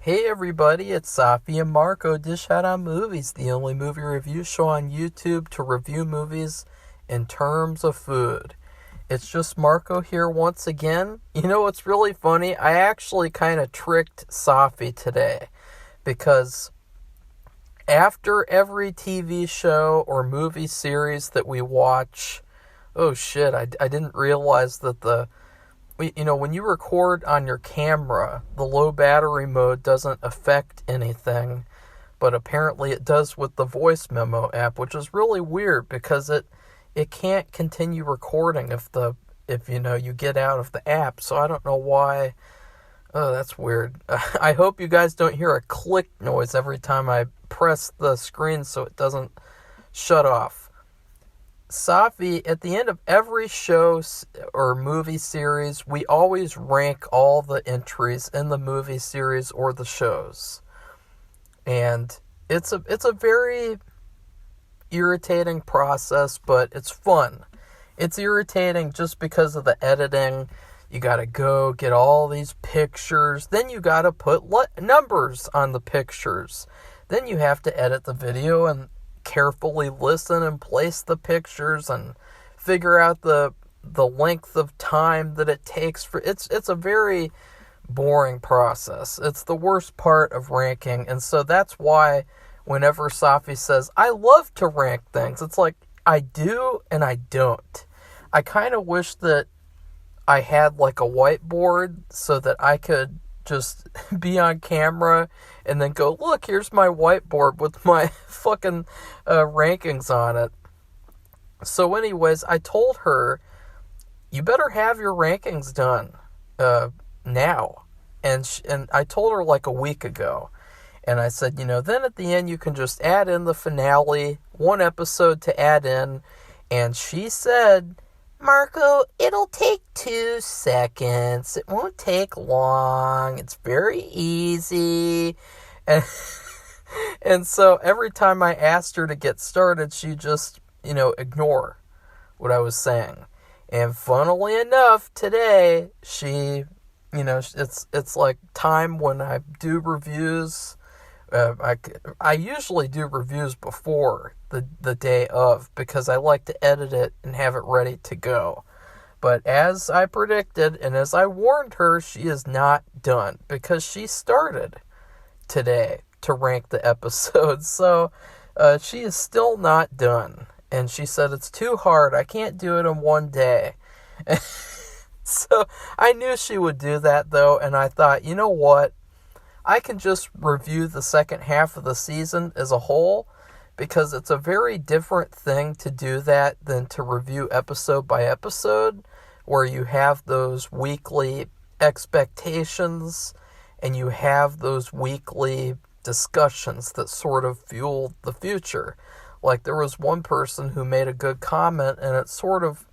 Hey everybody, it's Safi and Marco Dish Out on Movies, the only movie review show on YouTube to review movies in terms of food. It's just Marco here once again. You know what's really funny? I actually kind of tricked Safi today because after every TV show or movie series that we watch, oh shit, I didn't realize that when you record on your camera, the low battery mode doesn't affect anything, but apparently it does with the voice memo app, which is really weird because it can't continue recording if you get out of the app. So I don't know why. Oh, that's weird. I hope you guys don't hear a click noise every time I press the screen so it doesn't shut off. Safi, at the end of every show or movie series, we always rank all the entries in the movie series or the shows. And it's a very irritating process, but it's fun. It's irritating just because of the editing. You gotta go get all these pictures. Then you gotta put numbers on the pictures. Then you have to edit the video and carefully listen and place the pictures and figure out the length of time that it takes for it's a very boring process. It's the worst part of ranking, and so that's why whenever Safi says I love to rank things, it's like I do and I don't. I kind of wish that I had like a whiteboard so that I could just be on camera and then go, look, here's my whiteboard with my fucking rankings on it. So anyways, I told her, you better have your rankings done now. And I told her like a week ago. And I said, then at the end you can just add in the finale, one episode to add in. And she said, Marco, it'll take 2 seconds. It won't take long. It's very easy. And so every time I asked her to get started, she just, ignore what I was saying. And funnily enough, today, she, it's like time when I do reviews. I usually do reviews before the day of because I like to edit it and have it ready to go. But as I predicted and as I warned her, she is not done because she started today to rank the episodes. So she is still not done. And she said it's too hard. I can't do it in one day. So I knew she would do that though. And I thought, you know what? I can just review the second half of the season as a whole because it's a very different thing to do that than to review episode by episode where you have those weekly expectations and you have those weekly discussions that sort of fuel the future. Like there was one person who made a good comment and it sort of,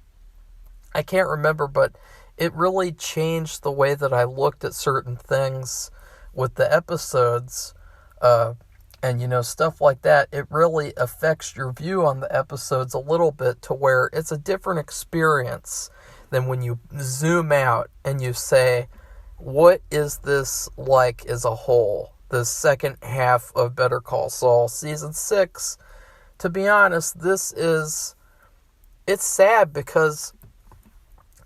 I can't remember, but it really changed the way that I looked at certain things with the episodes, and stuff like that. It really affects your view on the episodes a little bit to where it's a different experience than when you zoom out and you say, what is this like as a whole? The second half of Better Call Saul season 6. To be honest, it's sad because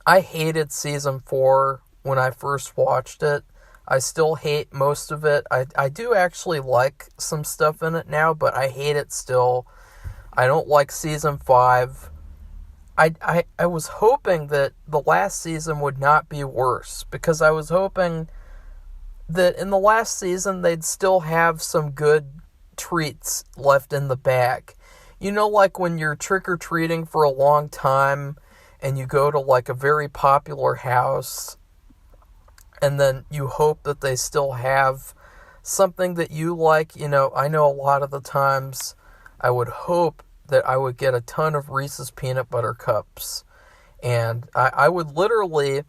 I hated season 4 when I first watched it. I still hate most of it. I do actually like some stuff in it now, but I hate it still. I don't like season 5. I was hoping that the last season would not be worse, because I was hoping that in the last season they'd still have some good treats left in the bag. Like when you're trick-or-treating for a long time and you go to like a very popular house, and then you hope that they still have something that you like. I know a lot of the times I would hope that I would get a ton of Reese's Peanut Butter Cups. And I would literally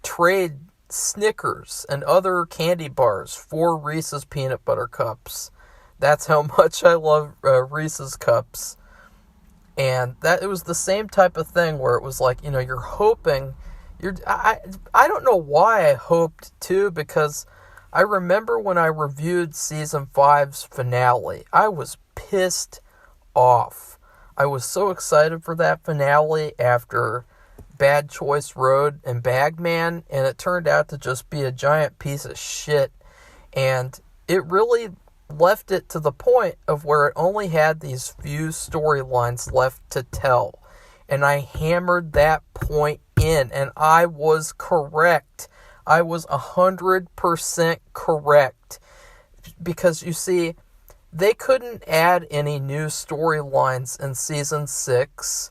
trade Snickers and other candy bars for Reese's Peanut Butter Cups. That's how much I love Reese's Cups. And it was the same type of thing where it was like, you're hoping... I don't know why I hoped too, because I remember when I reviewed season 5's finale, I was pissed off. I was so excited for that finale after Bad Choice Road and Bagman, and it turned out to just be a giant piece of shit. And it really left it to the point of where it only had these few storylines left to tell. And I hammered that point in, and I was correct. I was 100% correct. Because, you see, they couldn't add any new storylines in season 6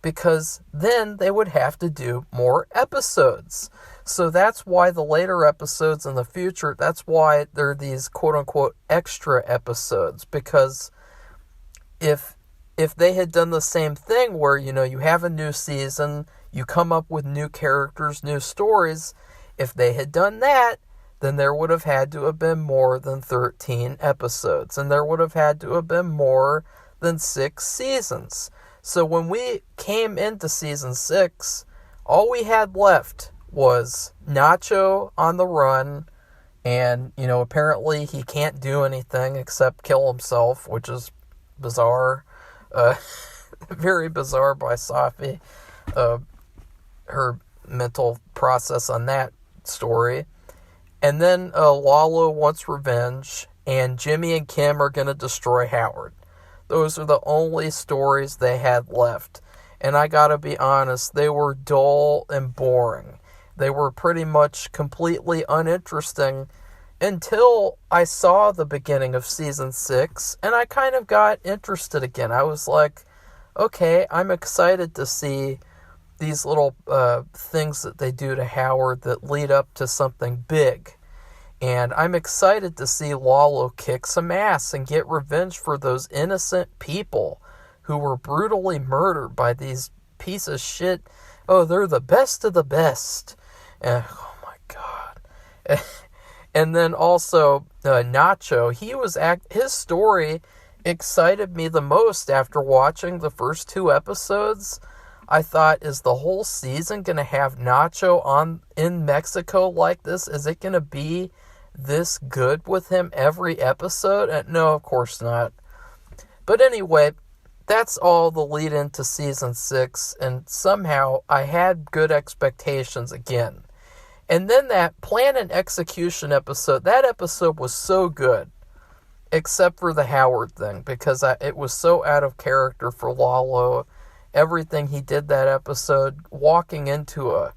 because then they would have to do more episodes. So that's why the later episodes in the future, that's why there are these quote-unquote extra episodes. Because if they had done the same thing where, you have a new season, you come up with new characters, new stories, if they had done that, then there would have had to have been more than 13 episodes. And there would have had to have been more than 6 seasons. So when we came into season 6, all we had left was Nacho on the run. And, apparently he can't do anything except kill himself, which is bizarre. Very bizarre by Safi. Her mental process on that story. And then Lalo wants revenge, and Jimmy and Kim are going to destroy Howard. Those are the only stories they had left. And I gotta be honest, they were dull and boring. They were pretty much completely uninteresting until I saw the beginning of season 6, and I kind of got interested again. I was like, okay, I'm excited to see these little things that they do to Howard that lead up to something big. And I'm excited to see Lalo kick some ass and get revenge for those innocent people who were brutally murdered by these pieces of shit. Oh, they're the best of the best. Oh my God. And then also Nacho, his story excited me the most after watching the first 2 episodes. I thought, is the whole season going to have Nacho in Mexico like this? Is it going to be this good with him every episode? No, of course not. But anyway, that's all the lead into season 6, and somehow I had good expectations again. And then that plan and execution episode, that episode was so good, except for the Howard thing, because it was so out of character for Lalo. Everything he did that episode, walking into a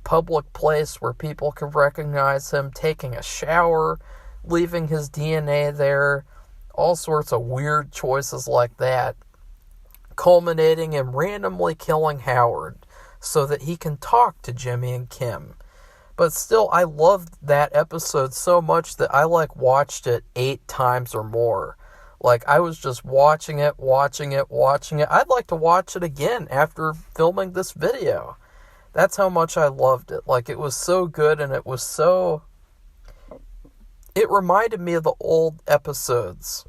public place where people could recognize him, taking a shower, leaving his DNA there, all sorts of weird choices like that, culminating in randomly killing Howard so that he can talk to Jimmy and Kim. But still, I loved that episode so much that I watched it 8 times or more. I was just watching it. I'd like to watch it again after filming this video. That's how much I loved it. It was so good, and it reminded me of the old episodes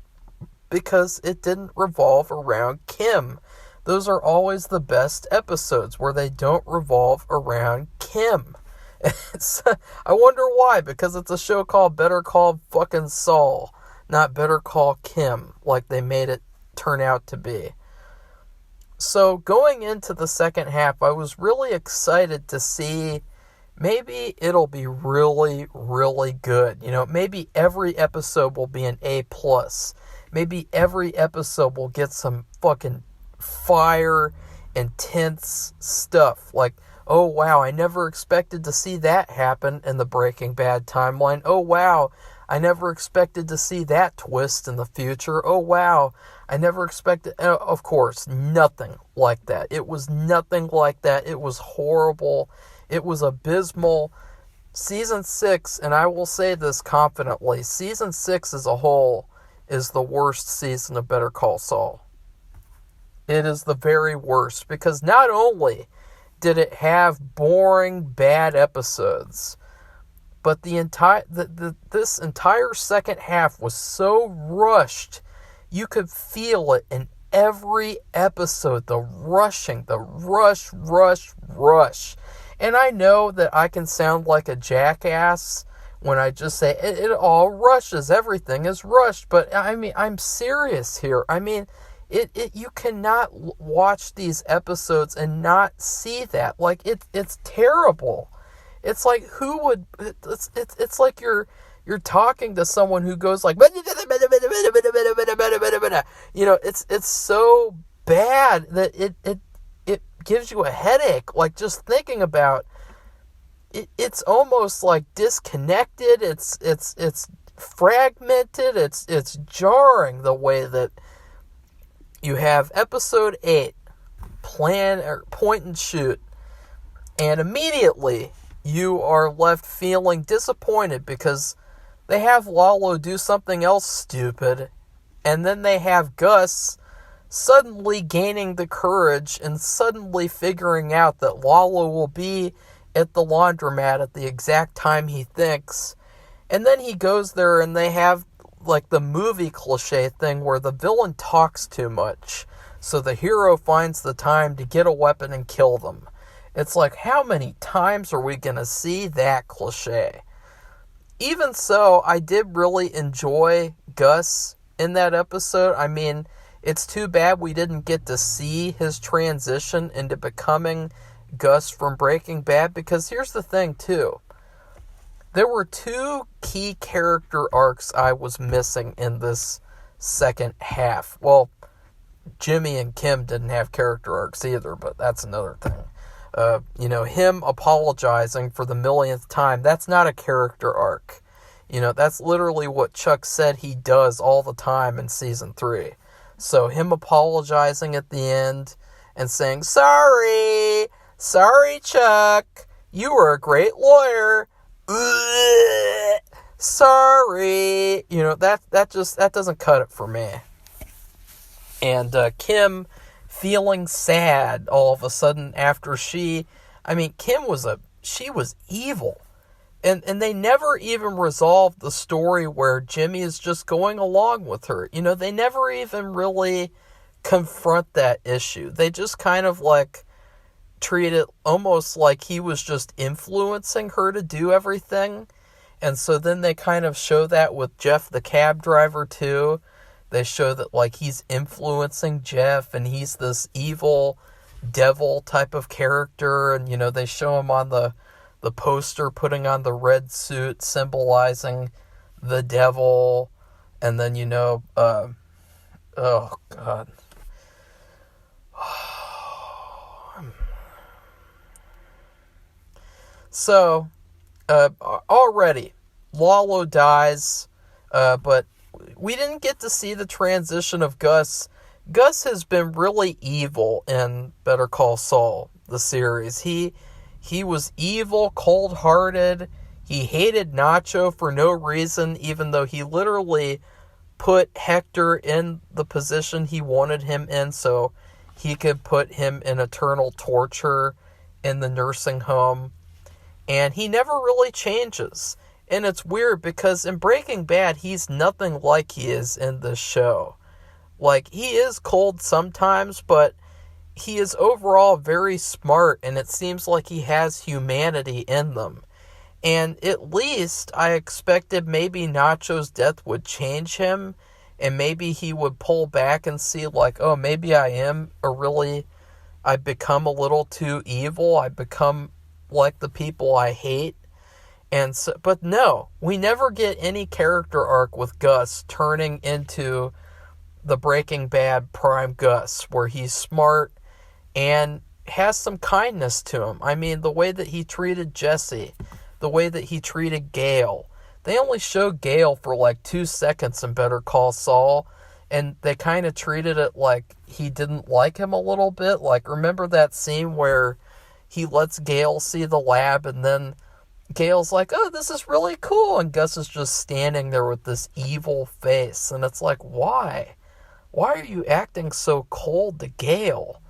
because it didn't revolve around Kim. Those are always the best episodes where they don't revolve around Kim. I wonder why, because it's a show called Better Call fucking Saul, not Better Call Kim, like they made it turn out to be. So going into the second half, I was really excited to see maybe it'll be really, really good. Maybe every episode will be an A+. Maybe every episode will get some fucking fire, intense stuff. Oh wow, I never expected to see that happen in the Breaking Bad timeline. Oh wow, I never expected to see that twist in the future. Oh wow, I never expected... Of course, nothing like that. It was nothing like that. It was horrible. It was abysmal. Season 6, and I will say this confidently, Season 6 as a whole is the worst season of Better Call Saul. It is the very worst, because not only did it have boring, bad episodes, but this entire second half was so rushed. You could feel it in every episode. The rushing, the rush. And I know that I can sound like a jackass when I just say it all rushes. Everything is rushed. But I mean, I'm serious here. I mean, you cannot watch these episodes and not see that. Like, it's terrible. It's like, who would, it's like you're talking to someone who goes like, you know, it's so bad that it gives you a headache. Like, just thinking about it, it's almost like disconnected. It's fragmented. It's jarring the way that you have episode 8, plan or point and shoot, and immediately you are left feeling disappointed because they have Lalo do something else stupid, and then they have Gus suddenly gaining the courage and suddenly figuring out that Lalo will be at the laundromat at the exact time he thinks, and then he goes there and they have like the movie cliche thing where the villain talks too much, so the hero finds the time to get a weapon and kill them. It's like, how many times are we going to see that cliche? Even so, I did really enjoy Gus in that episode. I mean, it's too bad we didn't get to see his transition into becoming Gus from Breaking Bad, because here's the thing, too. There were 2 key character arcs I was missing in this second half. Well, Jimmy and Kim didn't have character arcs either, but that's another thing. You know, him apologizing for the millionth time, that's not a character arc. You know, that's literally what Chuck said he does all the time in season 3. So him apologizing at the end and saying, sorry Chuck, you were a great lawyer. Sorry. You know, that doesn't cut it for me. And Kim feeling sad all of a sudden after Kim she was evil. And they never even resolved the story where Jimmy is just going along with her. You know, they never even really confront that issue. They just kind of like treat it almost like he was just influencing her to do everything. And so then they kind of show that with Jeff the cab driver too. They show that like he's influencing Jeff and he's this evil devil type of character. And, you know, they show him on the poster putting on the red suit symbolizing the devil. And then, you know, oh God. So, already, Lalo dies, but we didn't get to see the transition of Gus. Gus has been really evil in Better Call Saul, the series. He was evil, cold-hearted. He hated Nacho for no reason, even though he literally put Hector in the position he wanted him in so he could put him in eternal torture in the nursing home. And he never really changes. And it's weird because in Breaking Bad, he's nothing like he is in this show. Like, he is cold sometimes, but he is overall very smart, and it seems like he has humanity in them. And at least I expected maybe Nacho's death would change him, and maybe he would pull back and see like, oh, maybe I've become a little too evil. I've become like the people I hate. And so, but no, we never get any character arc with Gus turning into the Breaking Bad prime Gus, where he's smart and has some kindness to him. I mean, the way that he treated Jesse, the way that he treated Gale. They only showed Gale for like 2 seconds in Better Call Saul, and they kind of treated it like he didn't like him a little bit. Like, remember that scene where he lets Gale see the lab, and then Gale's like, oh, this is really cool, and Gus is just standing there with this evil face, and it's like, why? Why are you acting so cold to Gale?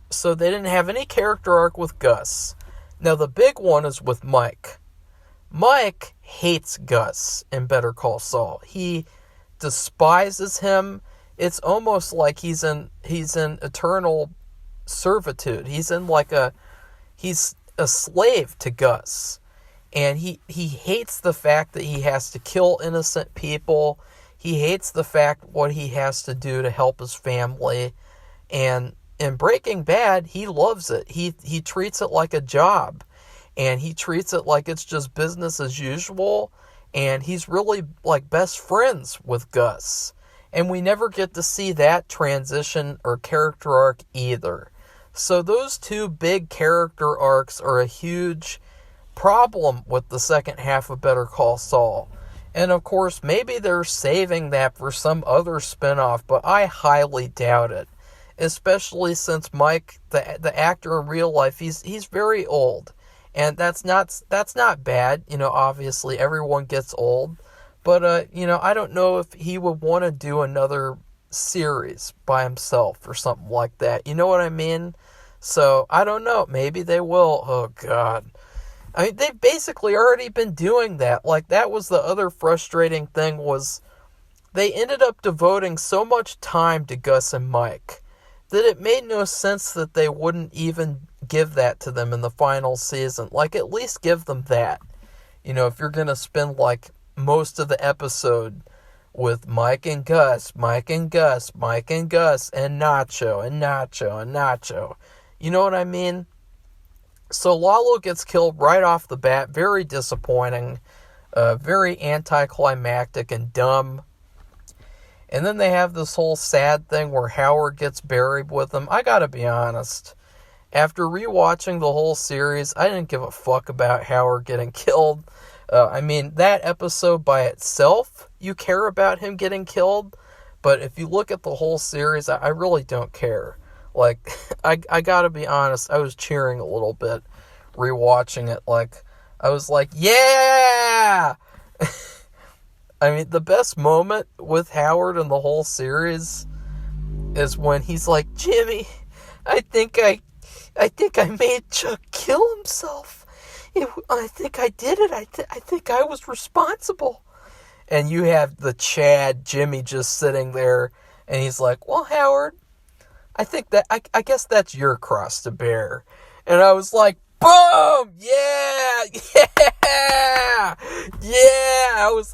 So they didn't have any character arc with Gus. Now the big one is with Mike. Mike hates Gus in Better Call Saul. He despises him. It's almost like he's in eternal servitude. He's a slave to Gus. And he hates the fact that he has to kill innocent people. He hates the fact what he has to do to help his family. And in Breaking Bad, he loves it. He treats it like a job. And he treats it like it's just business as usual. And he's really like best friends with Gus. And we never get to see that transition or character arc either. So those two big character arcs are a huge problem with the second half of Better Call Saul. And of course, maybe they're saving that for some other spinoff, but I highly doubt it. Especially since Mike, the actor in real life, he's very old. And that's not bad. Obviously everyone gets old. But I don't know if he would want to do another series by himself or something like that. You know what I mean? So, I don't know. Maybe they will. Oh, God. I mean, they've basically already been doing that. Like, that was the other frustrating thing was they ended up devoting so much time to Gus and Mike that it made no sense that they wouldn't even give that to them in the final season. Like, at least give them that. If you're going to spend, like, most of the episode with Mike and Gus, Mike and Gus, Mike and Gus, and Nacho, and Nacho, and Nacho. You know what I mean? So Lalo gets killed right off the bat. Very disappointing. Very anticlimactic and dumb. And then they have this whole sad thing where Howard gets buried with them. I gotta be honest. After rewatching the whole series, I didn't give a fuck about Howard getting killed. That episode by itself, you care about him getting killed. But if you look at the whole series, I really don't care. Like, I gotta be honest, I was cheering a little bit rewatching it. Like, I was like, yeah! The best moment with Howard in the whole series is when he's like, Jimmy, I think I made Chuck kill himself. I think I did it. I think I was responsible. And you have the Chad Jimmy just sitting there, and he's like, well, Howard, I guess that's your cross to bear. And I was like, boom! Yeah!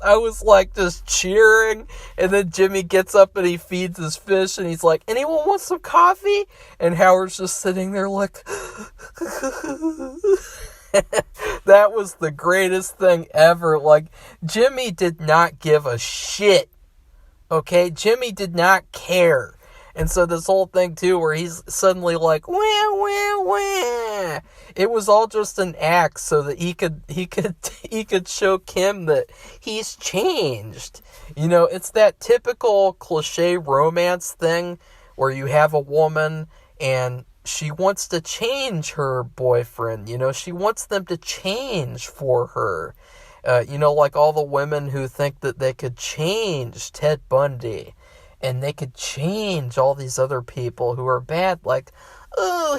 I was like just cheering. And then Jimmy gets up and he feeds his fish and he's like, anyone want some coffee? And Howard's just sitting there like, that was the greatest thing ever. Like, Jimmy did not give a shit. Okay? Jimmy did not care. And so this whole thing, too, where he's suddenly like, wah, wah, wah. It was all just an act so that he could show Kim that he's changed. It's that typical cliche romance thing where you have a woman and she wants to change her boyfriend. She wants them to change for her. Like all the women who think that they could change Ted Bundy. And they could change all these other people who are bad. Like, oh,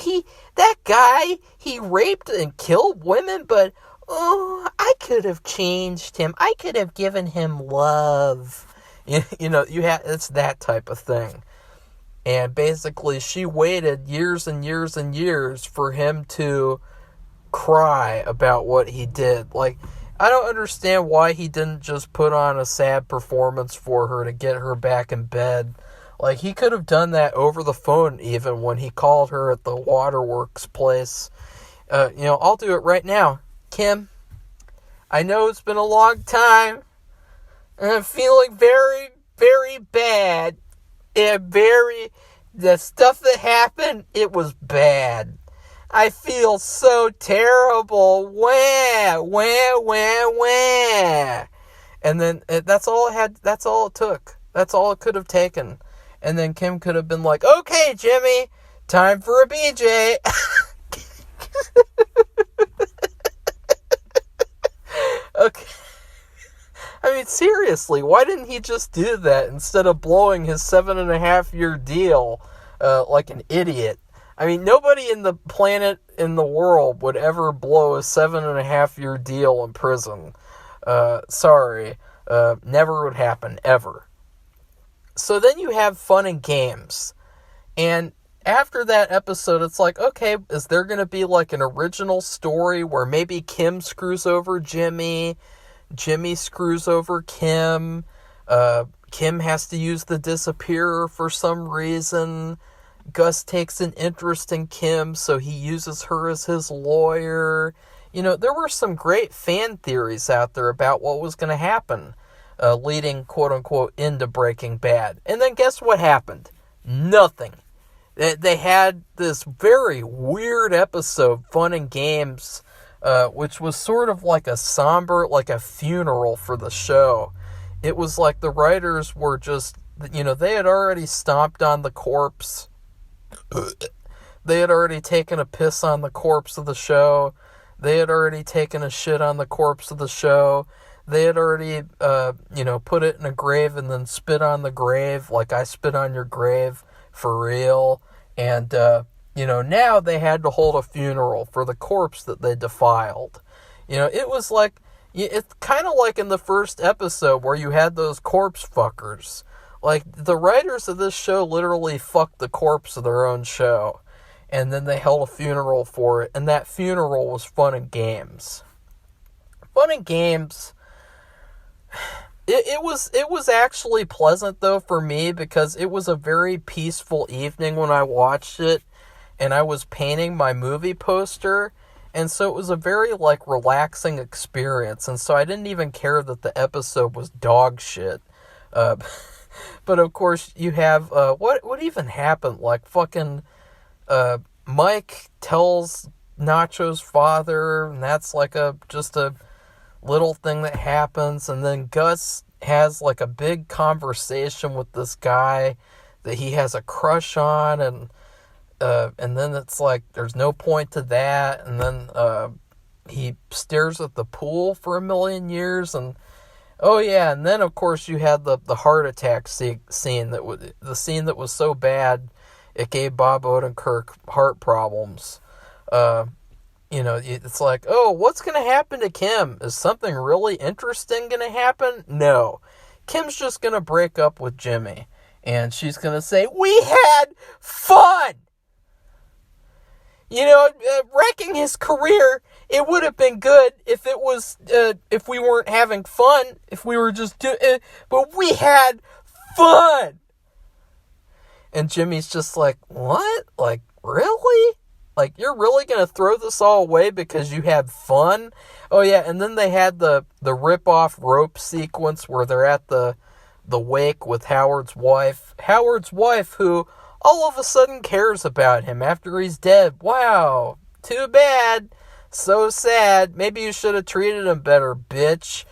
that guy, he raped and killed women, but, oh, I could have changed him. I could have given him love. It's that type of thing. And basically, she waited years and years and years for him to cry about what he did. Like, I don't understand why he didn't just put on a sad performance for her to get her back in bed. Like, he could have done that over the phone even when he called her at the waterworks place. I'll do it right now. Kim, I know it's been a long time, and I'm feeling very, very bad. The stuff that happened, it was bad. I feel so terrible. Wah, wah, wah, wah. And then that's all it took. That's all it could have taken. And then Kim could have been like, okay, Jimmy, time for a BJ. Okay. Seriously, why didn't he just do that instead of blowing his 7.5-year deal like an idiot? Nobody in the planet, in the world, would ever blow a 7.5-year deal in prison. Sorry. Never would happen, ever. So then you have fun and games. And after that episode, it's like, okay, is there going to be like an original story where maybe Kim screws over Jimmy, Jimmy screws over Kim, Kim has to use the disappearer for some reason, Gus takes an interest in Kim, so he uses her as his lawyer. You know, there were some great fan theories out there about what was going to happen, leading, quote-unquote, into Breaking Bad. And then guess what happened? Nothing. They had this very weird episode, Fun and Games, which was sort of like a somber, like a funeral for the show. It was like the writers were just, you know, they had already stomped on the corpse. They had already taken a piss on the corpse of the show. They had already taken a shit on the corpse of the show. They had already, put it in a grave and then spit on the grave, like I spit on your grave, for real. And, now they had to hold a funeral for the corpse that they defiled. You know, it was like, it's kind of like in the first episode where you had those corpse fuckers. Like, the writers of this show literally fucked the corpse of their own show. And then they held a funeral for it. And that funeral was Fun and Games. Fun and Games, it was actually pleasant, though, for me. Because it was a very peaceful evening when I watched it. And I was painting my movie poster. And so it was a very, like, relaxing experience. And so I didn't even care that the episode was dog shit. But of course you have, what even happened? Like fucking, Mike tells Nacho's father, and that's like just a little thing that happens. And then Gus has like a big conversation with this guy that he has a crush on. And then it's like, there's no point to that. And then, he stares at the pool for a million years. And oh yeah, and then of course you had the heart attack scene that was so bad it gave Bob Odenkirk heart problems. It's like, oh, what's gonna happen to Kim? Is something really interesting gonna happen? No, Kim's just gonna break up with Jimmy, and she's gonna say, "We had fun." You know, wrecking his career, it would have been good if it was, if we weren't having fun, if we were just but we had fun. And Jimmy's just like, what? Like, really? Like, you're really going to throw this all away because you had fun? Oh yeah, and then they had the rip-off rope sequence where they're at the wake with Howard's wife. Howard's wife, who all of a sudden cares about him after he's dead. Wow, too bad. So sad. Maybe you should have treated him better, bitch.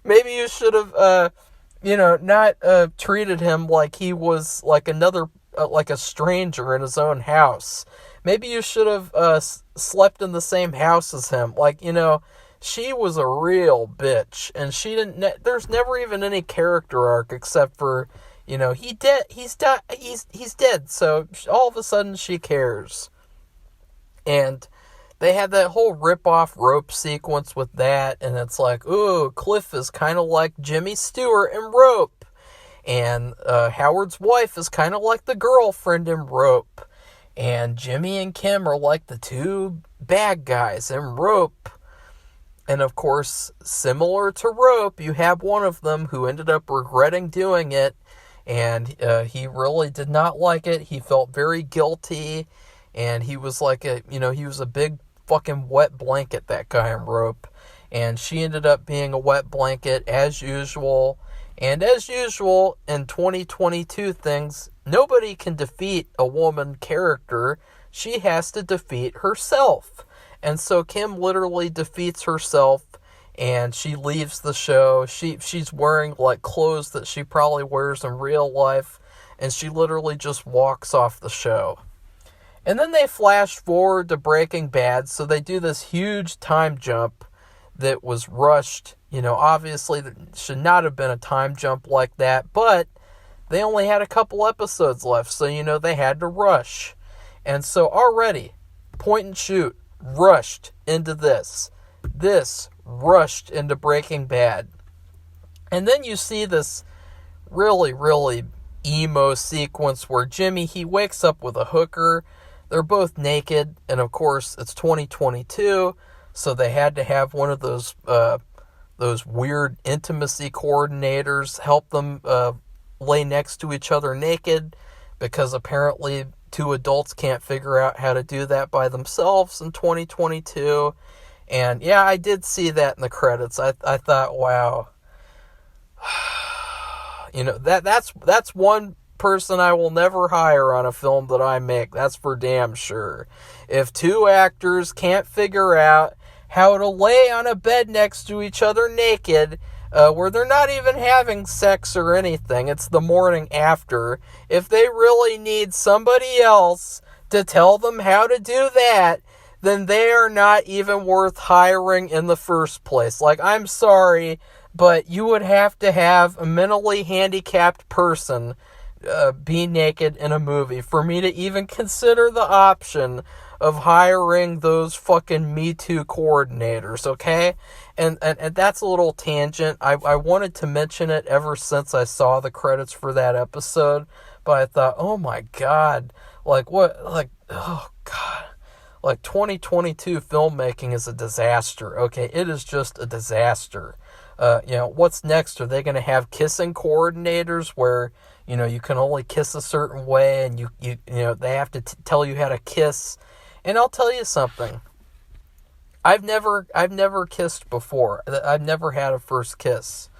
Maybe you should have, not treated him like he was like another, like a stranger in his own house. Maybe you should have slept in the same house as him. Like, she was a real bitch, and she didn't. There's never even any character arc except for, he's dead. So all of a sudden she cares. And they had that whole rip-off rope sequence with that, and it's like, ooh, Cliff is kind of like Jimmy Stewart in Rope, and Howard's wife is kind of like the girlfriend in Rope, and Jimmy and Kim are like the two bad guys in Rope. And of course, similar to Rope, you have one of them who ended up regretting doing it, and he really did not like it. He felt very guilty. And he was like he was a big fucking wet blanket, that guy in Rope. And she ended up being a wet blanket, as usual. And as usual, in 2022 things, nobody can defeat a woman character. She has to defeat herself. And so Kim literally defeats herself, and she leaves the show. She's wearing, like, clothes that she probably wears in real life. And she literally just walks off the show. And then they flash forward to Breaking Bad, so they do this huge time jump that was rushed. Obviously, there should not have been a time jump like that, but they only had a couple episodes left, so, they had to rush. And so already, point and shoot, rushed into this. This rushed into Breaking Bad. And then you see this really, really emo sequence where Jimmy, he wakes up with a hooker. They're both naked, and of course it's 2022, so they had to have one of those weird intimacy coordinators help them lay next to each other naked, because apparently two adults can't figure out how to do that by themselves in 2022. And yeah, I did see that in the credits. I thought, wow. You know, that's one person I will never hire on a film that I make. That's for damn sure. If two actors can't figure out how to lay on a bed next to each other naked, where they're not even having sex or anything, it's the morning after, if they really need somebody else to tell them how to do that, then they are not even worth hiring in the first place. Like, I'm sorry, but you would have to have a mentally handicapped person be naked in a movie for me to even consider the option of hiring those fucking Me Too coordinators, okay? And that's a little tangent. I wanted to mention it ever since I saw the credits for that episode, but I thought, oh my god, oh god. Like, 2022 filmmaking is a disaster, okay? It is just a disaster. What's next? Are they going to have kissing coordinators where, you can only kiss a certain way, and they have to tell you how to kiss? And I'll tell you something. I've never kissed before. I've never had a first kiss.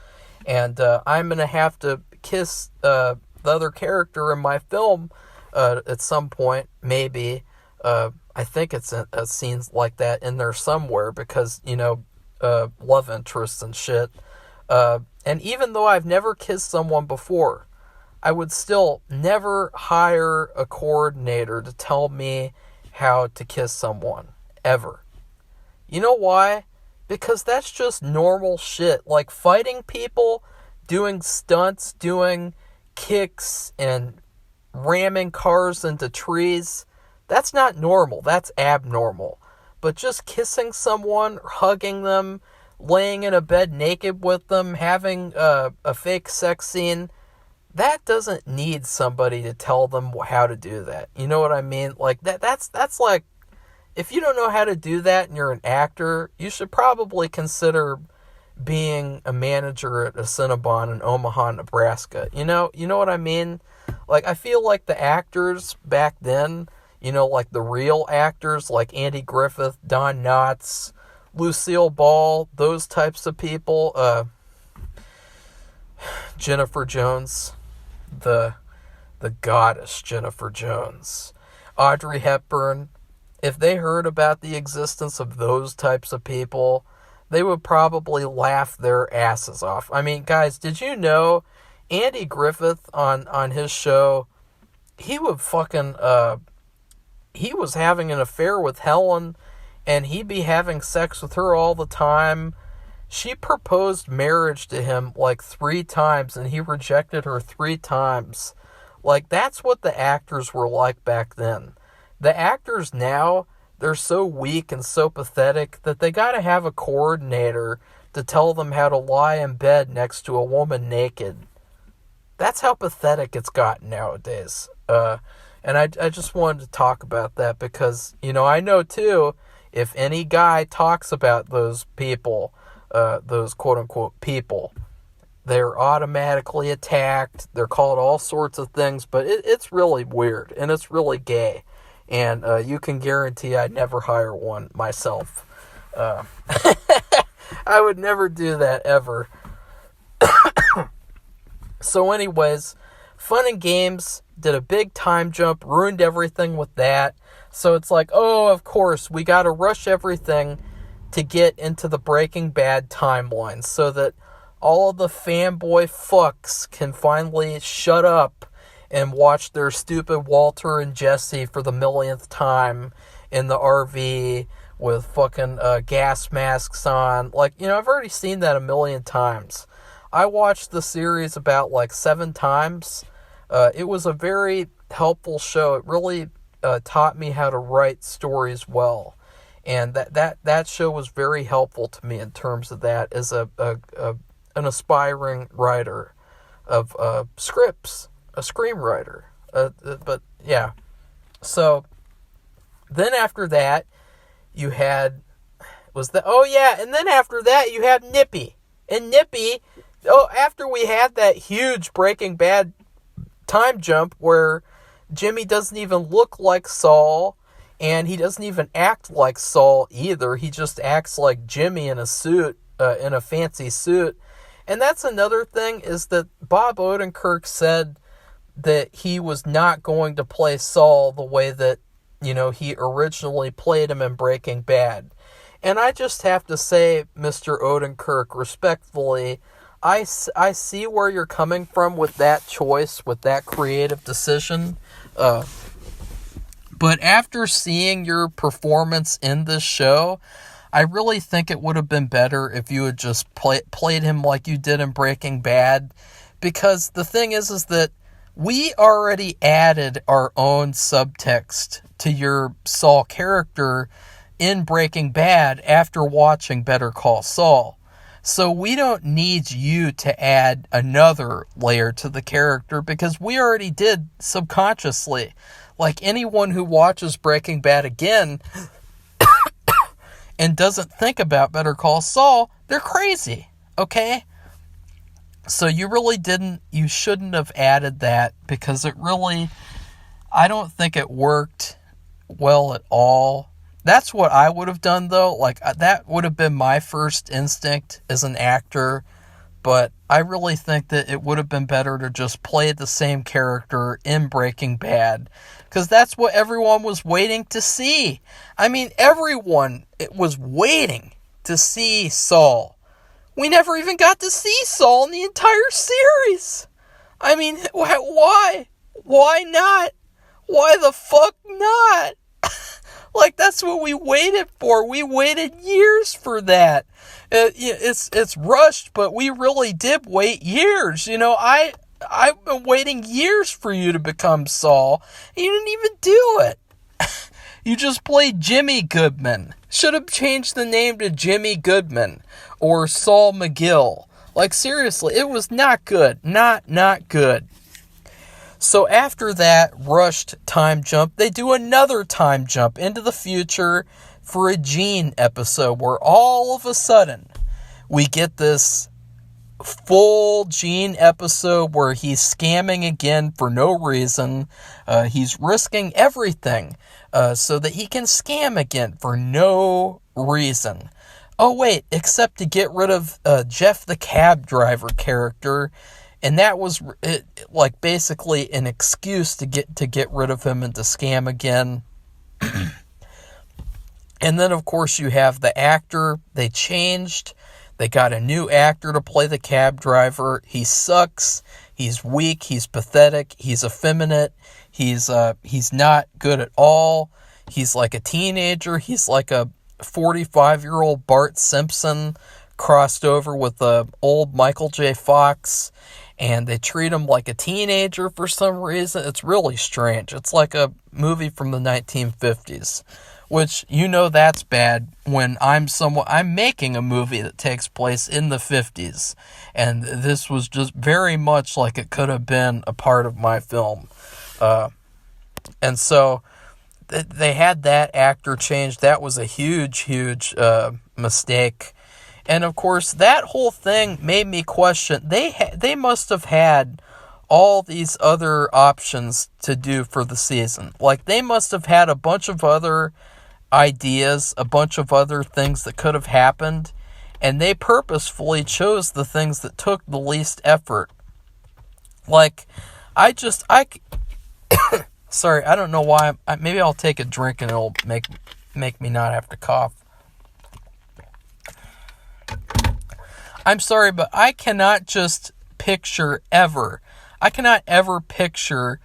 And I'm going to have to kiss the other character in my film at some point, maybe. I think it's a scenes like that in there somewhere, because, love interests and shit. And even though I've never kissed someone before, I would still never hire a coordinator to tell me how to kiss someone, ever. You know why? Because that's just normal shit. Like, fighting people, doing stunts, doing kicks, and ramming cars into trees, that's not normal. That's abnormal. But just kissing someone, hugging them, laying in a bed naked with them, having a fake sex scene, that doesn't need somebody to tell them how to do that. You know what I mean? Like, that's like, if you don't know how to do that and you're an actor, you should probably consider being a manager at a Cinnabon in Omaha, Nebraska. You know what I mean? Like, I feel like the actors back then, like the real actors, like Andy Griffith, Don Knotts, Lucille Ball, those types of people, Jennifer Jones, the goddess Jennifer Jones, Audrey Hepburn, if they heard about the existence of those types of people, they would probably laugh their asses off. I mean, guys, did you know Andy Griffith on his show, he would fucking, he was having an affair with Helen, and he'd be having sex with her all the time. She proposed marriage to him like 3 times, and he rejected her 3 times. Like, that's what the actors were like back then. The actors now, they're so weak and so pathetic that they gotta have a coordinator to tell them how to lie in bed next to a woman naked. That's how pathetic it's gotten nowadays. And I just wanted to talk about that because, I know too, if any guy talks about those people, those quote-unquote people, they're automatically attacked. They're called all sorts of things, but it's really weird, and it's really gay. And you can guarantee I'd never hire one myself. I would never do that, ever. So anyways, Fun and Games did a big time jump, ruined everything with that. So it's like, oh, of course, we got to rush everything to get into the Breaking Bad timeline so that all of the fanboy fucks can finally shut up and watch their stupid Walter and Jesse for the millionth time in the RV with fucking gas masks on. Like, I've already seen that a million times. I watched the series about 7 times. It was a very helpful show. It really taught me how to write stories well. And that show was very helpful to me in terms of that as an aspiring writer of scripts. a screenwriter. But yeah. So then after that, you had, and then after that you had Nippy. And Nippy, after we had that huge Breaking Bad time jump where Jimmy doesn't even look like Saul, and he doesn't even act like Saul either. He just acts like Jimmy in a suit, in a fancy suit. And that's another thing, is that Bob Odenkirk said that he was not going to play Saul the way that, he originally played him in Breaking Bad. And I just have to say, Mr. Odenkirk, respectfully, I see where you're coming from with that choice, with that creative decision. But after seeing your performance in this show, I really think it would have been better if you had just played him like you did in Breaking Bad. Because the thing is that we already added our own subtext to your Saul character in Breaking Bad after watching Better Call Saul. So we don't need you to add another layer to the character, because we already did subconsciously. Like, anyone who watches Breaking Bad again and doesn't think about Better Call Saul, they're crazy, okay? So you shouldn't have added that, because I don't think it worked well at all. That's what I would have done, though. Like, that would have been my first instinct as an actor. But I really think that it would have been better to just play the same character in Breaking Bad. Because that's what everyone was waiting to see. I mean, everyone was waiting to see Saul. We never even got to see Saul in the entire series. I mean, why? Why not? Why the fuck not? Like, that's what we waited for. We waited years for that. It's rushed, but we really did wait years. I've been waiting years for you to become Saul. And you didn't even do it. You just played Jimmy Goodman. Should have changed the name to Jimmy Goodman or Saul McGill. Like, seriously, it was not good. Not good. So after that rushed time jump, they do another time jump into the future for a Gene episode, where all of a sudden we get this full Gene episode where he's scamming again for no reason. He's risking everything so that he can scam again for no reason. Oh wait, except to get rid of Jeff the cab driver character. And that was like basically an excuse to get rid of him and to scam again. And then, of course, you have the actor. They changed. They got a new actor to play the cab driver. He sucks. He's weak. He's pathetic. He's effeminate. He's not good at all. He's like a teenager. He's like a 45-year-old Bart Simpson crossed over with a old Michael J. Fox. And they treat him like a teenager for some reason. It's really strange. It's like a movie from the 1950s. Which, that's bad when I'm making a movie that takes place in the 50s. And this was just very much like it could have been a part of my film. And so they had that actor change. That was a huge mistake. And of course, that whole thing made me question. They must have had all these other options to do for the season. Like, they must have had a bunch of other ideas, a bunch of other things that could have happened, and they purposefully chose the things that took the least effort. Like, sorry, I don't know why. Maybe I'll take a drink and it'll make me not have to cough. I'm sorry, but I cannot ever picture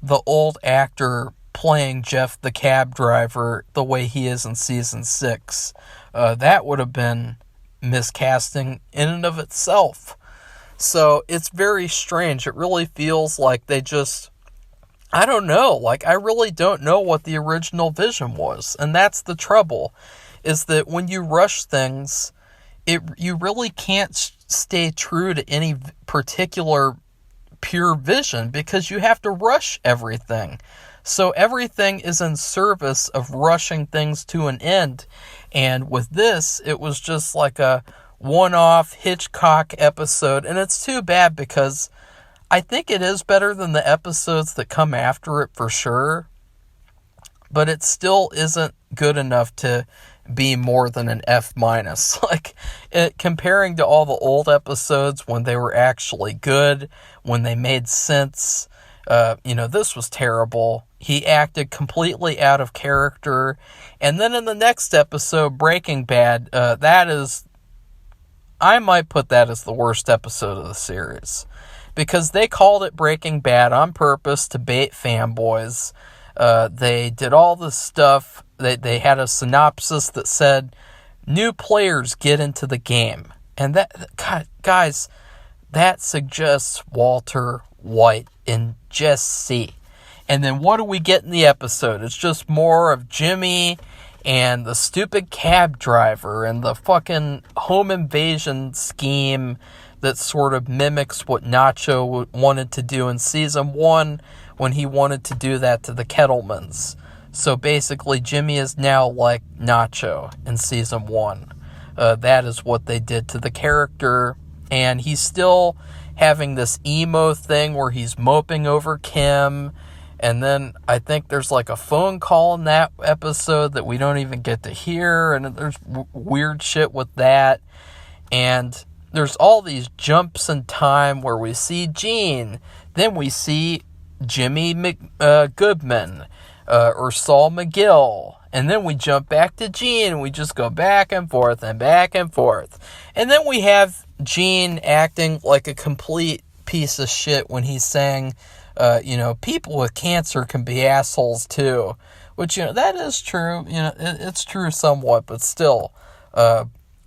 the old actor playing Jeff the cab driver the way he is in season 6. That would have been miscasting in and of itself. So it's very strange. It really feels like they just, I don't know. Like, I really don't know what the original vision was. And that's the trouble, is that when you rush things, you really can't stay true to any particular pure vision because you have to rush everything. So everything is in service of rushing things to an end. And with this, it was just like a one-off Hitchcock episode. And it's too bad because I think it is better than the episodes that come after it for sure. But it still isn't good enough to be more than an F-. Like, comparing to all the old episodes when they were actually good, when they made sense, this was terrible. He acted completely out of character. And then in the next episode, Breaking Bad, I might put that as the worst episode of the series. Because they called it Breaking Bad on purpose to bait fanboys. They did all this stuff. They had a synopsis that said, new players get into the game. And that, God, guys, that suggests Walter White in Jesse. And then what do we get in the episode? It's just more of Jimmy and the stupid cab driver and the fucking home invasion scheme that sort of mimics what Nacho wanted to do in season 1 when he wanted to do that to the Kettlemans. So basically, Jimmy is now like Nacho in season 1. That is what they did to the character. And he's still having this emo thing where he's moping over Kim. And then I think there's like a phone call in that episode that we don't even get to hear. And there's weird shit with that. And there's all these jumps in time where we see Gene. Then we see Jimmy Goodman. Or Saul McGill. And then we jump back to Gene, and we just go back and forth and back and forth. And then we have Gene acting like a complete piece of shit when he's saying, people with cancer can be assholes too. Which, that is true. It's true somewhat, but still,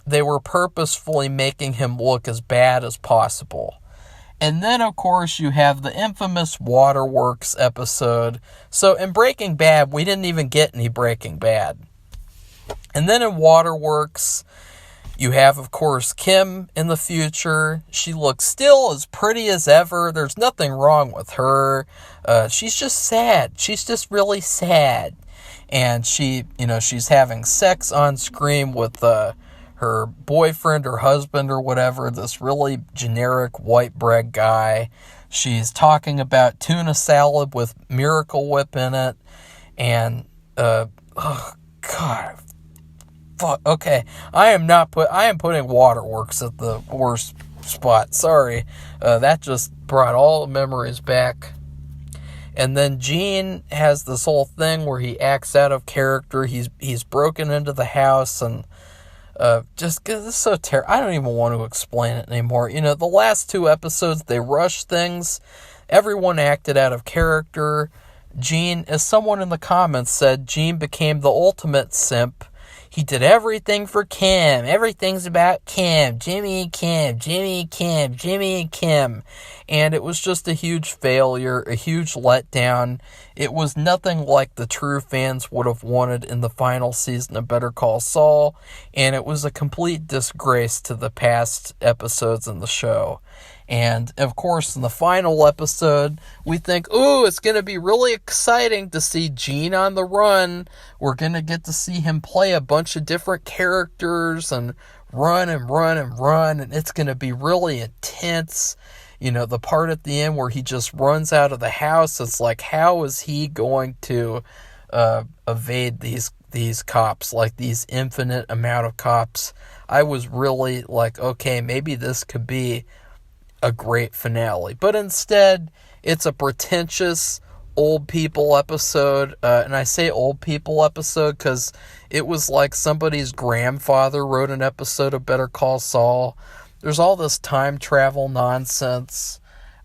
they were purposefully making him look as bad as possible. And then, of course, you have the infamous Waterworks episode. So in Breaking Bad, we didn't even get any Breaking Bad. And then in Waterworks, you have, of course, Kim in the future. She looks still as pretty as ever. There's nothing wrong with her. She's just sad. She's just really sad. And she's having sex on screen with her boyfriend or husband or whatever, this really generic white bread guy. She's talking about tuna salad with Miracle Whip in it. And, God. Fuck. Okay. I am putting Waterworks at the worst spot. Sorry. That just brought all the memories back. And then Gene has this whole thing where he acts out of character. He's broken into the house and just cause it's so terrible. I don't even want to explain it anymore. The last 2 episodes, they rushed things. Everyone acted out of character. Gene, as someone in the comments said, Gene became the ultimate simp. He did everything for Kim. Everything's about Kim. Jimmy and Kim. Jimmy and Kim. Jimmy and Kim. And it was just a huge failure, a huge letdown. It was nothing like the true fans would have wanted in the final season of Better Call Saul. And it was a complete disgrace to the past episodes in the show. And, of course, in the final episode, we think, ooh, it's going to be really exciting to see Gene on the run. We're going to get to see him play a bunch of different characters and run and run and run. And it's going to be really intense. The part at the end where he just runs out of the house, it's like, how is he going to evade these cops, like these infinite amount of cops? I was really like, okay, maybe this could be a great finale. But instead, it's a pretentious old people episode. And I say old people episode because it was like somebody's grandfather wrote an episode of Better Call Saul. There's all this time travel nonsense.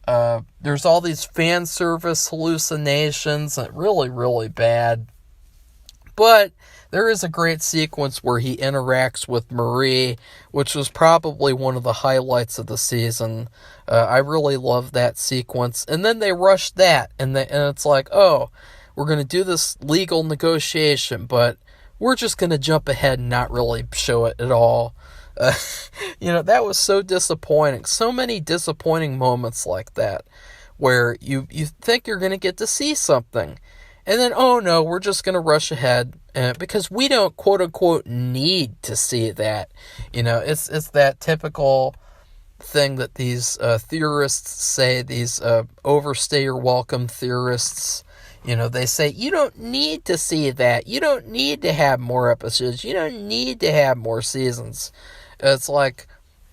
There's all these fan service hallucinations. And really, really bad. But there is a great sequence where he interacts with Marie, which was probably one of the highlights of the season. I really love that sequence. And then they rushed that, and it's like, oh, we're going to do this legal negotiation, but we're just going to jump ahead and not really show it at all. That was so disappointing. So many disappointing moments like that. where you think you're going to get to see something. And then, oh no, we're just going to rush ahead because we don't, quote unquote, need to see that. It's that typical thing that these theorists say, these overstay your welcome theorists. They say, you don't need to see that. You don't need to have more episodes. You don't need to have more seasons. It's like,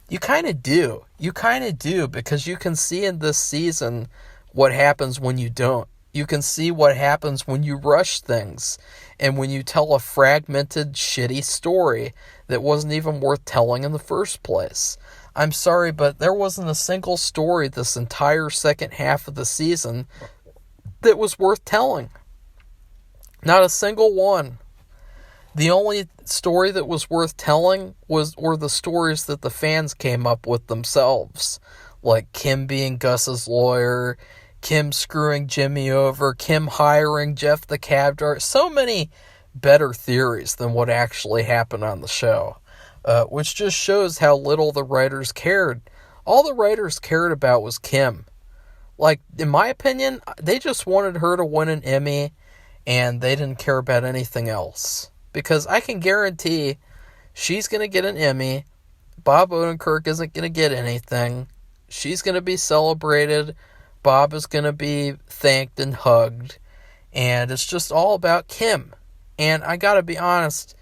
you kind of do. You kind of do, because you can see in this season what happens when you don't. You can see what happens when you rush things and when you tell a fragmented, shitty story that wasn't even worth telling in the first place. I'm sorry, but there wasn't a single story this entire second half of the season that was worth telling. Not a single one. The only story that was worth telling were the stories that the fans came up with themselves. Like Kim being Gus's lawyer, Kim screwing Jimmy over, Kim hiring Jeff the cab driver. So many better theories than what actually happened on the show. Which just shows how little the writers cared. All the writers cared about was Kim. Like, in my opinion, they just wanted her to win an Emmy, and they didn't care about anything else. Because I can guarantee she's going to get an Emmy. Bob Odenkirk isn't going to get anything. She's going to be celebrated. Bob is going to be thanked and hugged. And it's just all about Kim. And I got to be honest,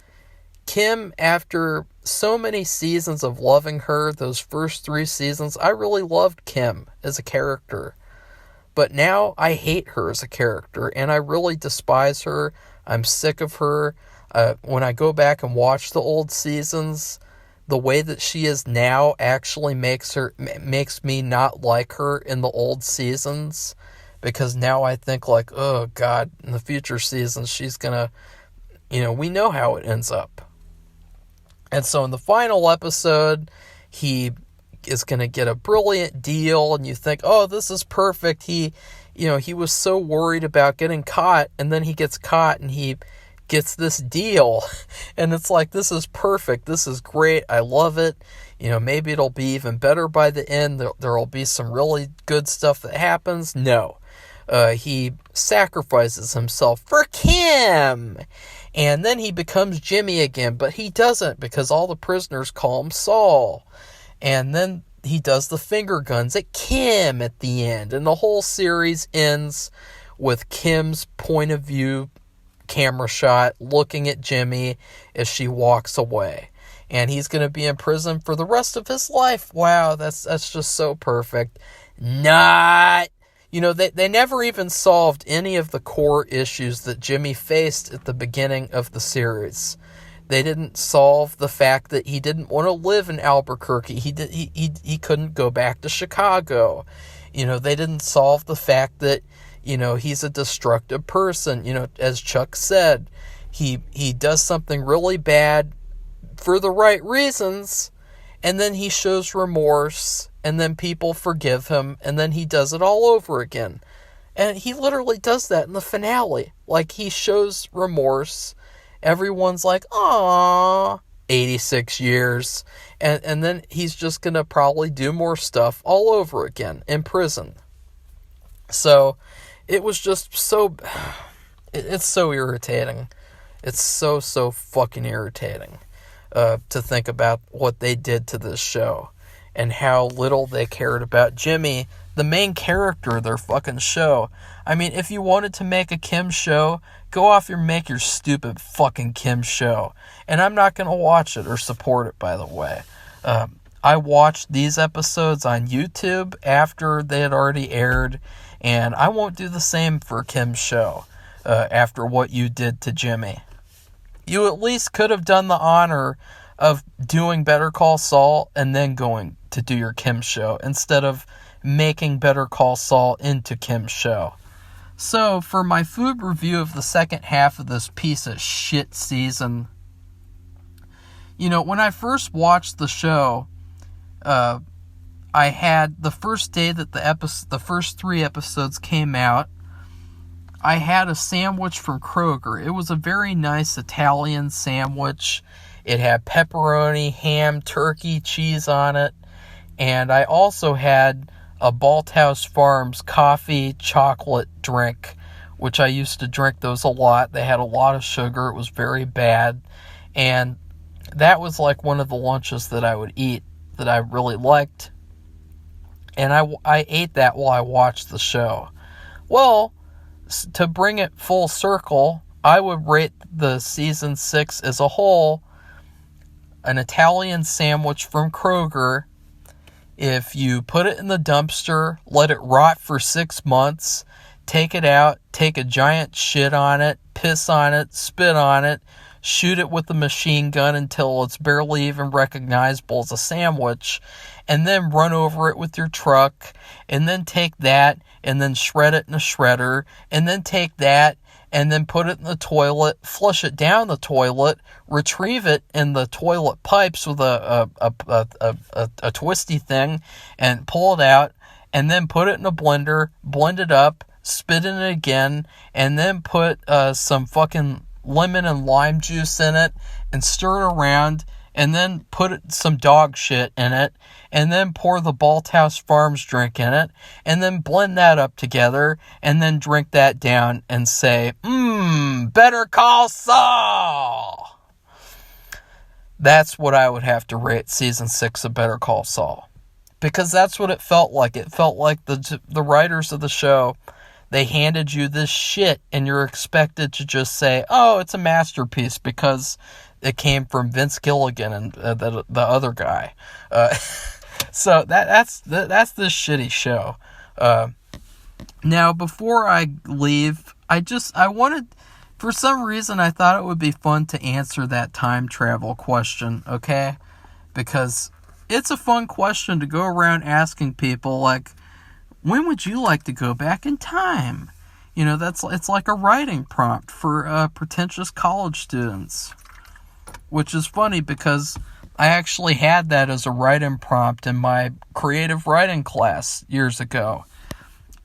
Kim, after so many seasons of loving her, those first 3 seasons, I really loved Kim as a character. But now I hate her as a character, and I really despise her. I'm sick of her. When I go back and watch the old seasons, the way that she is now actually makes me not like her in the old seasons, because now I think like, oh God, in the future seasons she's gonna, we know how it ends up. And so in the final episode, he is going to get a brilliant deal, and you think, oh, this is perfect. He was so worried about getting caught, and then he gets caught, and he gets this deal. And it's like, this is perfect. This is great. I love it. Maybe it'll be even better by the end. There'll be some really good stuff that happens. No. He sacrifices himself for Kim. And then he becomes Jimmy again, but he doesn't, because all the prisoners call him Saul. And then he does the finger guns at Kim at the end. And the whole series ends with Kim's point of view camera shot looking at Jimmy as she walks away. And he's going to be in prison for the rest of his life. Wow, that's just so perfect. Not. They never even solved any of the core issues that Jimmy faced at the beginning of the series. They didn't solve the fact that he didn't want to live in Albuquerque. He couldn't go back to Chicago. They didn't solve the fact that, he's a destructive person. As Chuck said, he does something really bad for the right reasons, and then he shows remorse, and then people forgive him, and then he does it all over again. And he literally does that in the finale. Like, he shows remorse. Everyone's like, aww, 86 years. And then he's just going to probably do more stuff all over again in prison. So, it was just so... It's so irritating. It's so fucking irritating to think about what they did to this show. And how little they cared about Jimmy, the main character of their fucking show. I mean, if you wanted to make a Kim show, go off and make your stupid fucking Kim show. And I'm not going to watch it or support it, by the way. I watched these episodes on YouTube after they had already aired, and I won't do the same for Kim's show after what you did to Jimmy. You at least could have done the honor of doing Better Call Saul and then going to do your Kim show, instead of making Better Call Saul into Kim's show. So, for my food review of the second half of this piece of shit season, when I first watched the show, I had the first day that the first 3 episodes came out, I had a sandwich from Kroger. It was a very nice Italian sandwich. It had pepperoni, ham, turkey, cheese on it. And I also had a Balthouse Farms coffee chocolate drink, which I used to drink those a lot. They had a lot of sugar. It was very bad. And that was like one of the lunches that I would eat that I really liked. And I ate that while I watched the show. Well, to bring it full circle, I would rate the season 6 as a whole an Italian sandwich from Kroger. If you put it in the dumpster, let it rot for 6 months, take it out, take a giant shit on it, piss on it, spit on it, shoot it with a machine gun until it's barely even recognizable as a sandwich, and then run over it with your truck, and then take that, and then shred it in a shredder, and then take that, and then put it in the toilet, flush it down the toilet, retrieve it in the toilet pipes with a twisty thing, and pull it out, and then put it in a blender, blend it up, spit in it again, and then put some fucking lemon and lime juice in it, and stir it around, and then put some dog shit in it, and then pour the Balthouse Farms drink in it, and then blend that up together, and then drink that down and say, Better Call Saul! That's what I would have to rate season 6 of Better Call Saul. Because that's what it felt like. It felt like the writers of the show, they handed you this shit, and you're expected to just say, oh, it's a masterpiece, because it came from Vince Gilligan and the other guy. So that's this shitty show. Now, before I leave, I wanted, for some reason, I thought it would be fun to answer that time travel question, okay? Because it's a fun question to go around asking people, like, when would you like to go back in time? You know, it's like a writing prompt for pretentious college students. Which is funny because I actually had that as a writing prompt in my creative writing class years ago.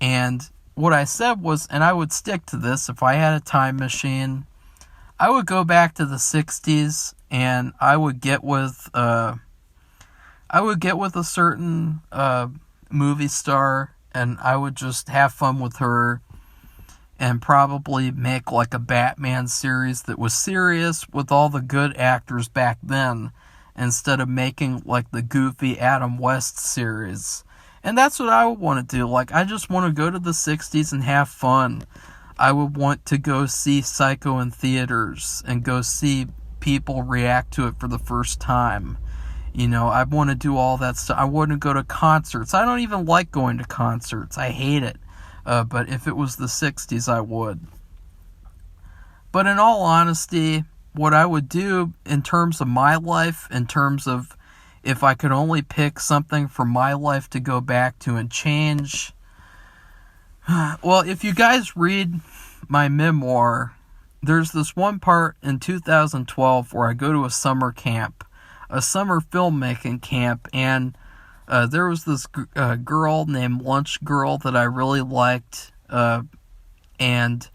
And what I said was, and I would stick to this, if I had a time machine, I would go back to the 60s and I would get with a certain movie star, and I would just have fun with her and probably make like a Batman series that was serious with all the good actors back then, instead of making like the goofy Adam West series. And that's what I would want to do. Like, I just want to go to the 60s and have fun. I would want to go see Psycho in theaters and go see people react to it for the first time. You know, I want to do all that stuff. I want to go to concerts. I don't even like going to concerts. I hate it. But if it was the 60s, I would. But in all honesty, what I would do in terms of my life, in terms of if I could only pick something from my life to go back to and change, well, if you guys read my memoir, there's this one part in 2012 where I go to a summer camp, a summer filmmaking camp, and there was this girl named Lunch Girl that I really liked, and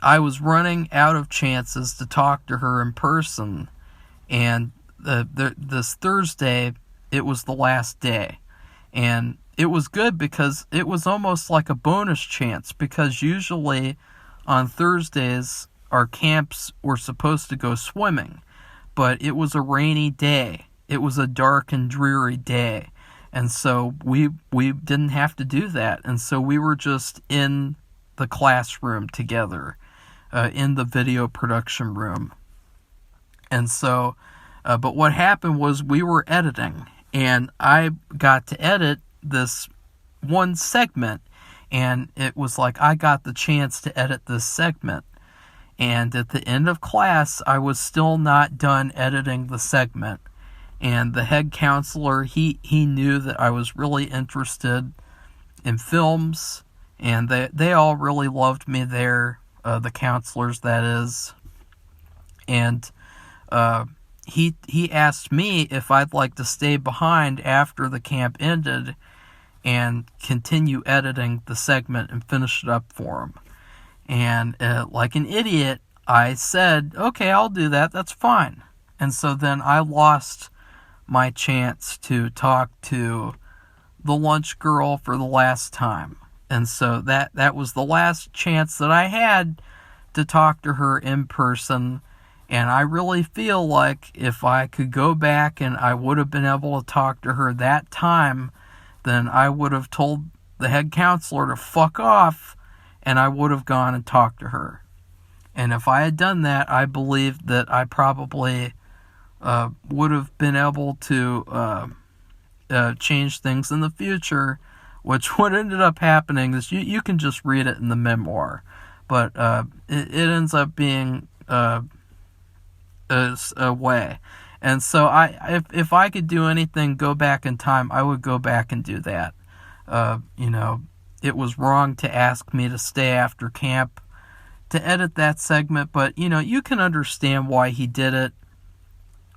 I was running out of chances to talk to her in person, and this Thursday, it was the last day, and it was good because it was almost like a bonus chance, because usually on Thursdays, our camps were supposed to go swimming, but it was a rainy day. It was a dark and dreary day. And so we didn't have to do that. And so we were just in the classroom together, in the video production room. And so, but what happened was we were editing, and I got to edit this one segment, and it was like I got the chance to edit this segment. And at the end of class, I was still not done editing the segment. And the head counselor, he knew that I was really interested in films, and they all really loved me there, the counselors, that is. And he asked me if I'd like to stay behind after the camp ended and continue editing the segment and finish it up for him. And like an idiot, I said, okay, I'll do that, that's fine. And so then I lost my chance to talk to the lunch girl for the last time. And so that was the last chance that I had to talk to her in person. And I really feel like if I could go back and I would have been able to talk to her that time, then I would have told the head counselor to fuck off, and I would have gone and talked to her. And if I had done that, I believe that I probably would have been able to change things in the future, which what ended up happening is you can just read it in the memoir, but it ends up being a way. And so if I could do anything, go back in time, I would go back and do that. It was wrong to ask me to stay after camp to edit that segment, but you can understand why he did it,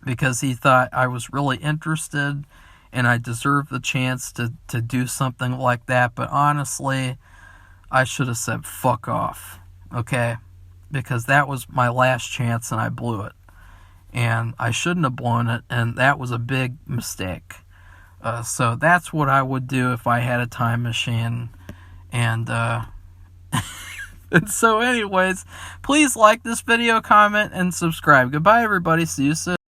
because he thought I was really interested and I deserved the chance to do something like that. But honestly, I should have said fuck off, okay? Because that was my last chance and I blew it. And I shouldn't have blown it, and that was a big mistake. So that's what I would do if I had a time machine. And and so anyways, please like this video, comment, and subscribe. Goodbye, everybody. See you soon.